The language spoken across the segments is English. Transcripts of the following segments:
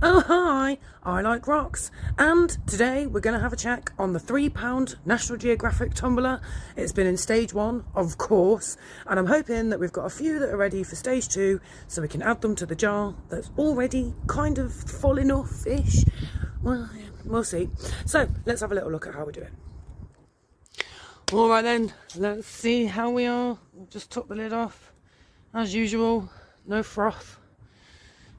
Oh hi, I like rocks, and today we're going to have a check on the £3 National Geographic tumbler. It's been in stage 1, of course, and I'm hoping that we've got a few that are ready for stage 2 so we can add them to the jar that's already kind of full enough-ish. Well, yeah, we'll see. So let's have a little look at how we're doing. Alright then, let's see how we are. Just took the lid off, as usual, no froth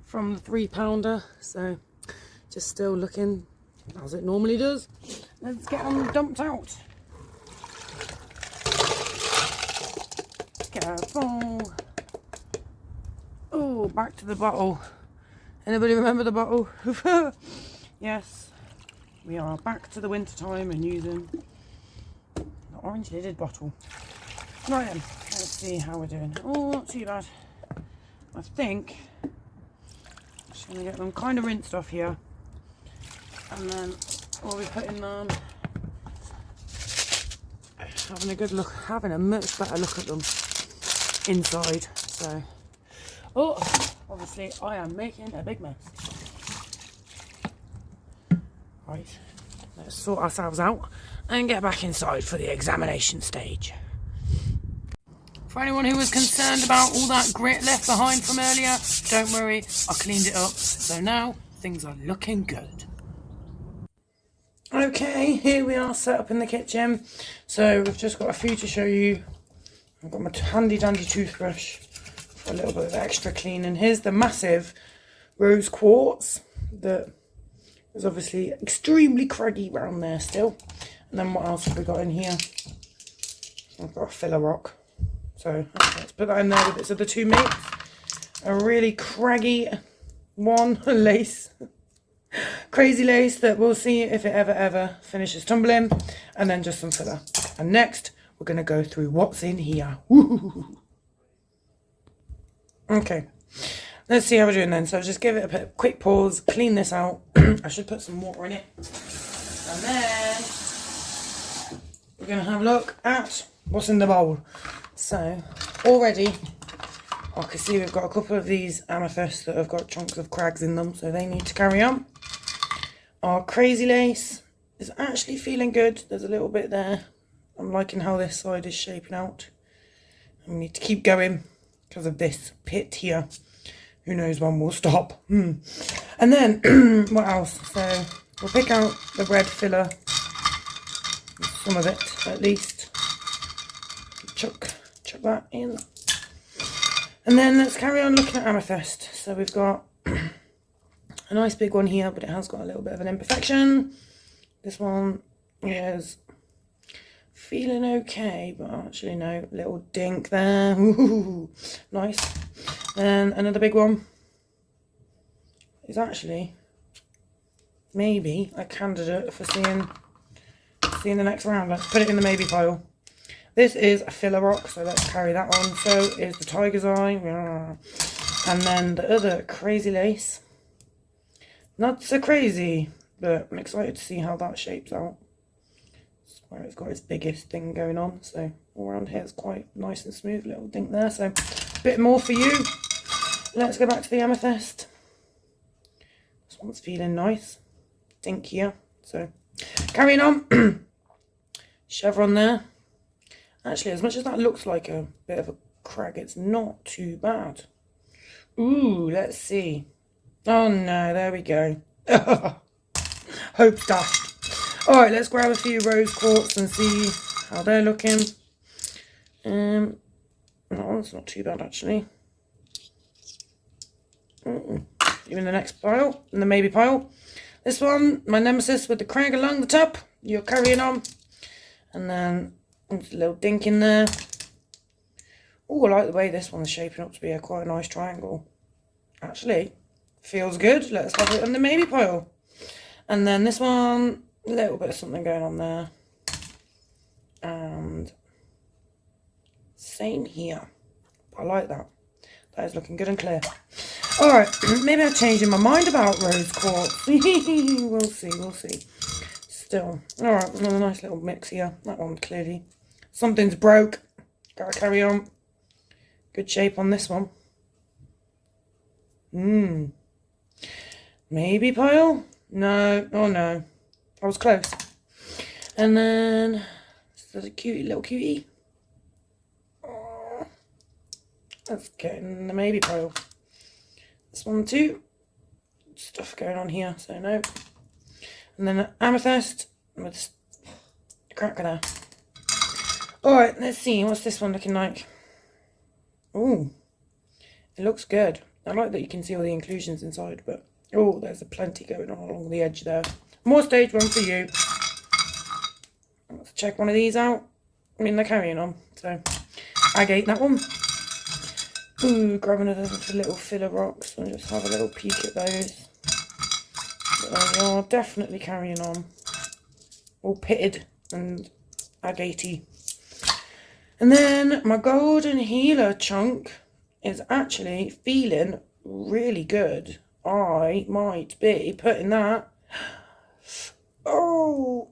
from the £3, so just still looking as it normally does. Let's get them dumped out. Careful. Oh, back to the bottle. Anybody remember the bottle? Yes, we are back to the winter time and using the orange lidded bottle. Right then, let's see how we're doing. Oh, not too bad. I think just going to get them kind of rinsed off here, and then we'll be putting them, having a much better look at them inside. So, oh, obviously I am making a big mess. Right, let's sort ourselves out and get back inside for the examination stage. For anyone who was concerned about all that grit left behind from earlier, don't worry, I cleaned it up, so now things are looking good. Okay, here we are set up in the kitchen. So we've just got a few to show you. I've got my handy dandy toothbrush for a little bit of extra cleaning. Here's the massive rose quartz that is obviously extremely craggy around there still. And then what else have we got in here? I've got a filler rock. So let's put that in there with bits of the two mates. A really craggy one, lace. Crazy lace that we'll see if it ever finishes tumbling. And then just some filler. And next, we're going to go through what's in here. Woo! Okay, let's see how we're doing then. So just give it a quick pause, clean this out. I should put some water in it. And then we're going to have a look at what's in the bowl. So, already, I can see we've got a couple of these amethysts that have got chunks of crags in them, so they need to carry on. Our crazy lace is actually feeling good. There's a little bit there. I'm liking how this side is shaping out. And we need to keep going because of this pit here. Who knows when we'll stop. And then, what else? So, we'll pick out the red filler. Some of it, at least. Chuck that in, and then let's carry on looking at amethyst. So we've got a nice big one here, but it has got a little bit of an imperfection. This one is feeling okay, but actually no, little dink there. Ooh, nice. Then another big one is actually maybe a candidate for seeing the next round. Let's put it in the maybe pile. This is a filler rock, so let's carry that on. So is the tiger's eye. And then the other crazy lace. Not so crazy, but I'm excited to see how that shapes out. It's where it's got its biggest thing going on. So all around here it's quite nice and smooth. Little dink there. So a bit more for you. Let's go back to the amethyst. This one's feeling nice. Dink here. So carrying on. Chevron there. Actually, as much as that looks like a bit of a crag, it's not too bad. Ooh, let's see. Oh no, there we go. Hope dashed. Alright, let's grab a few rose quartz and see how they're looking. That one's not too bad, actually. Even the next pile, in the maybe pile. This one, my nemesis with the crag along the top. You're carrying on. And then there's a little dink in there. Oh, I like the way this one's shaping up to be quite a nice triangle. Actually, feels good. Let's have it on the maybe pile. And then this one, a little bit of something going on there. And same here. I like that. That is looking good and clear. Alright, maybe I've changed my mind about rose quartz. We'll see. Still. Alright, another nice little mix here. That one clearly. Something's broke. Gotta carry on. Good shape on this one. maybe pile. No, oh no, I was close. And then there's a cute little cutie. Oh, let's get in the maybe pile. This one too. Stuff going on here, so no. And then an amethyst with a cracker there. Alright, let's see. What's this one looking like? Ooh, it looks good. I like that you can see all the inclusions inside, but oh, there's a plenty going on along the edge there. More stage 1 for you. Let's check one of these out. I mean, they're carrying on, so agate that one. Ooh, grab another little filler rocks and just have a little peek at those. But they are definitely carrying on. All pitted and agatey. And then my golden healer chunk is actually feeling really good. I might be putting that. Oh,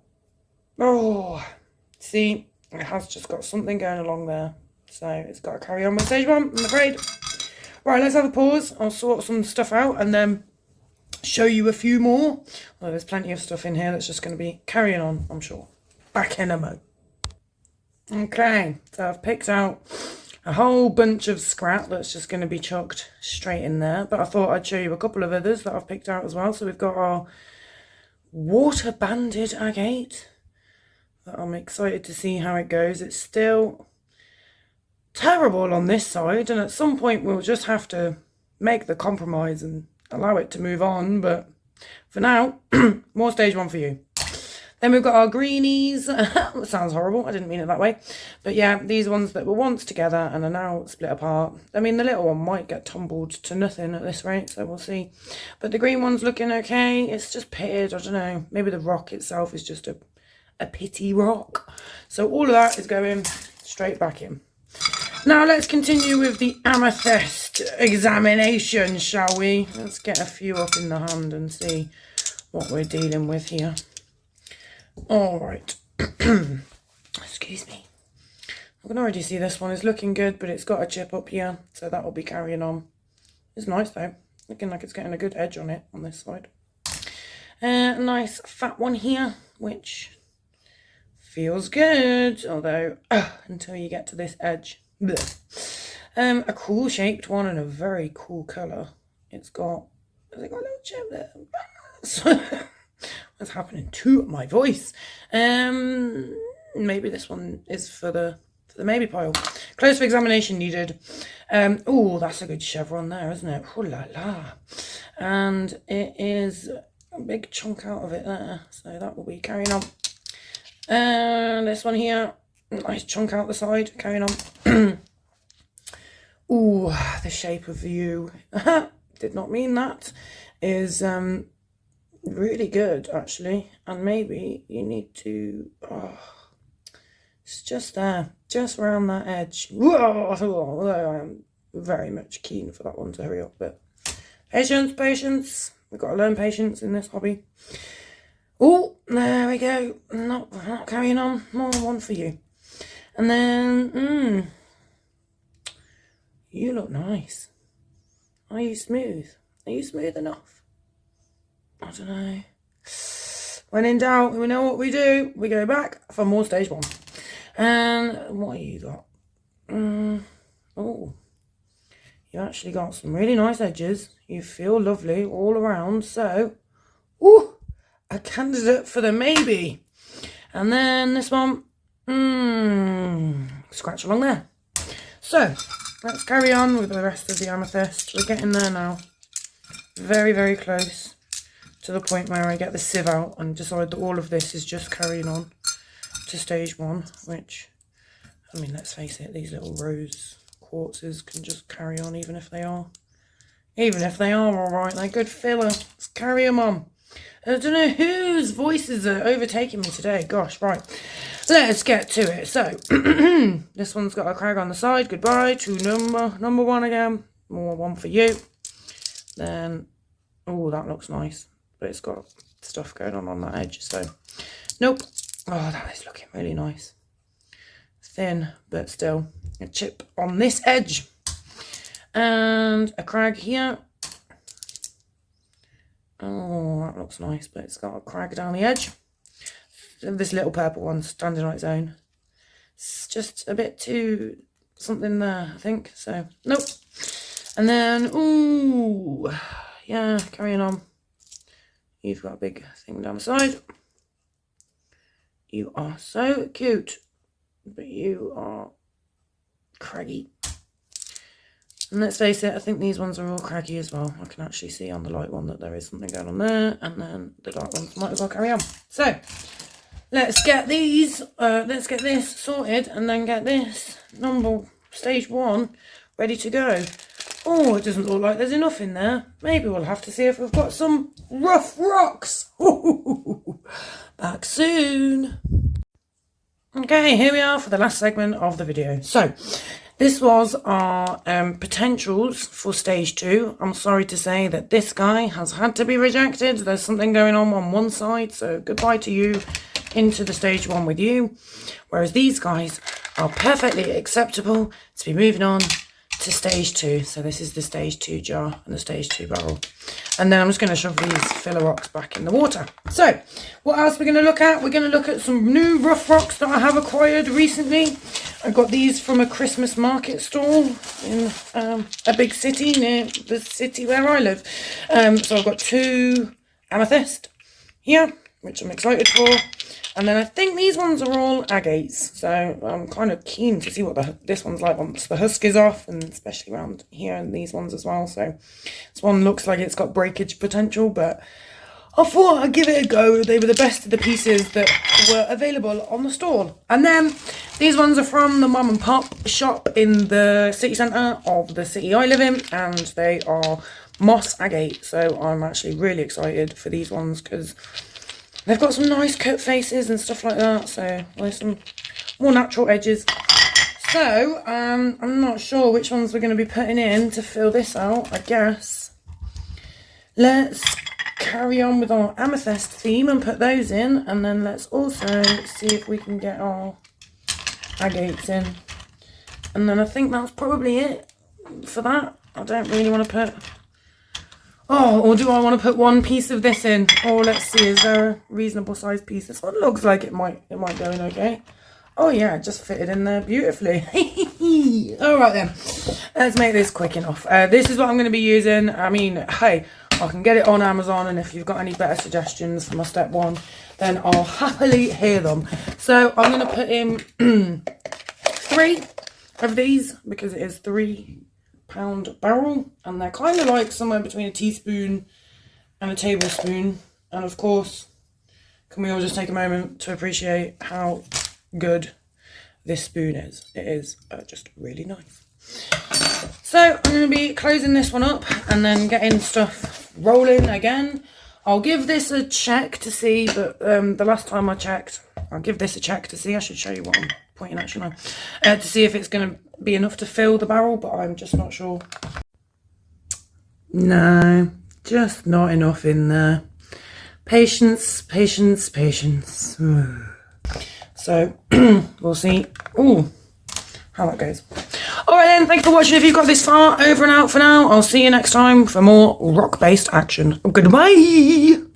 see, it has just got something going along there. So it's got to carry on with stage 1, I'm afraid. Right, let's have a pause. I'll sort some stuff out and then show you a few more. Well, there's plenty of stuff in here that's just going to be carrying on, I'm sure. Back in a mo. Okay, so I've picked out a whole bunch of scrap that's just going to be chucked straight in there. But I thought I'd show you a couple of others that I've picked out as well. So we've got our water banded agate that I'm excited to see how it goes. It's still terrible on this side, and at some point we'll just have to make the compromise and allow it to move on. But for now, more stage 1 for you. Then we've got our greenies. That sounds horrible. I didn't mean it that way. But yeah, these ones that were once together and are now split apart. I mean, the little one might get tumbled to nothing at this rate, so we'll see. But the green one's looking okay. It's just pitted. I don't know. Maybe the rock itself is just a pity rock. So all of that is going straight back in. Now let's continue with the amethyst examination, shall we? Let's get a few up in the hand and see what we're dealing with here. All right. Excuse me. I can already see this one is looking good, but it's got a chip up here, so that will be carrying on. It's nice though. Looking like it's getting a good edge on it on this side. Nice fat one here, which feels good, although until you get to this edge. A cool shaped one and a very cool colour. Has it got a little chip there? What's happening to my voice? Maybe this one is for the maybe pile. Closer examination needed. Oh, that's a good chevron there, isn't it? Oh la la. And it is a big chunk out of it there, so that will be carrying on. And this one here, nice chunk out the side, carrying on. Ooh, the shape of you. Did not mean that. Is really good actually, and maybe you need to it's just there, just around that edge. Whoa, I am very much keen for that one to hurry up, but patience, we've got to learn patience in this hobby. Oh, there we go. Not carrying on. More one for you. And then you look nice. Are you smooth enough? I don't know. When in doubt, we know what we do. We go back for more stage 1. And what have you got? Oh, you actually got some really nice edges. You feel lovely all around. So, ooh, a candidate for the maybe. And then this one, scratch along there. So, let's carry on with the rest of the amethyst. We're getting there now. Very, very close to the point where I get the sieve out and decide that all of this is just carrying on to stage 1, which, I mean, let's face it, these little rose quartzes can just carry on even if they are all right. They're good filler. Let's carry them on. I don't know whose voices are overtaking me today. Gosh, right. Let's get to it. So, this one's got a crag on the side. Goodbye to number 1 again. More one for you. Then, oh, that looks nice. But it's got stuff going on that edge, so nope. Oh, that is looking really nice. Thin, but still a chip on this edge. And a crag here. Oh, that looks nice, but it's got a crag down the edge. This little purple one standing on its own. It's just a bit too something there, I think. So, nope. And then, ooh, yeah, carrying on. You've got a big thing down the side. You are so cute, but you are craggy. And let's face it, I think these ones are all craggy as well. I can actually see on the light one that there is something going on there, and then the dark ones might as well carry on. So, let's get these, let's get this sorted, and then get this stage 1 ready to go. Oh, it doesn't look like there's enough in there. Maybe we'll have to see if we've got some rough rocks. Back soon. Okay, here we are for the last segment of the video. So, this was our potentials for stage 2. I'm sorry to say that this guy has had to be rejected. There's something going on one side, so goodbye to you, into the stage 1 with you. Whereas these guys are perfectly acceptable to be moving on to stage 2. So this is the stage 2 jar and the stage 2 barrel. And then I'm just going to shove these filler rocks back in the water. So, what else we're going to look at? We're going to look at some new rough rocks that I have acquired recently. I got these from a Christmas market stall in a big city near the city where I live. So I've got 2 amethyst here, which I'm excited for. And then I think these ones are all agates, so I'm kind of keen to see what this one's like once the husk is off, and especially around here and these ones as well. So this one looks like it's got breakage potential, but I thought I'd give it a go. They were the best of the pieces that were available on the stall. And then these ones are from the mum and pop shop in the city centre of the city I live in, and they are moss agate. So I'm actually really excited for these ones because they've got some nice cut faces and stuff like that, so there's some more natural edges. So, I'm not sure which ones we're going to be putting in to fill this out, I guess. Let's carry on with our amethyst theme and put those in, and then let's also see if we can get our agates in. And then I think that's probably it for that. I don't really want to put... Oh, or do I want to put one piece of this in? Oh, let's see, is there a reasonable sized piece? This one looks like it might go in okay. Oh yeah, it just fitted in there beautifully. Alright then, let's make this quick enough. This is what I'm going to be using. I mean, hey, I can get it on Amazon, and if you've got any better suggestions for my step 1, then I'll happily hear them. So I'm going to put in 3 of these, because it is 3-pound barrel, and they're kind of like somewhere between a teaspoon and a tablespoon. And of course, can we all just take a moment to appreciate how good this spoon is? It is just really nice. So I'm going to be closing this one up and then getting stuff rolling again. I'll give this a check to see, but the last time I checked, I'll give this a check to see. I should show you what I'm pointing at, shouldn't I? To see if it's going to be enough to fill the barrel, but I'm just not sure. No, just not enough in there. Patience, patience, patience. So we'll see how that goes. Alright then, thanks for watching. If you've got this far, over and out for now. I'll see you next time for more rock-based action. Goodbye!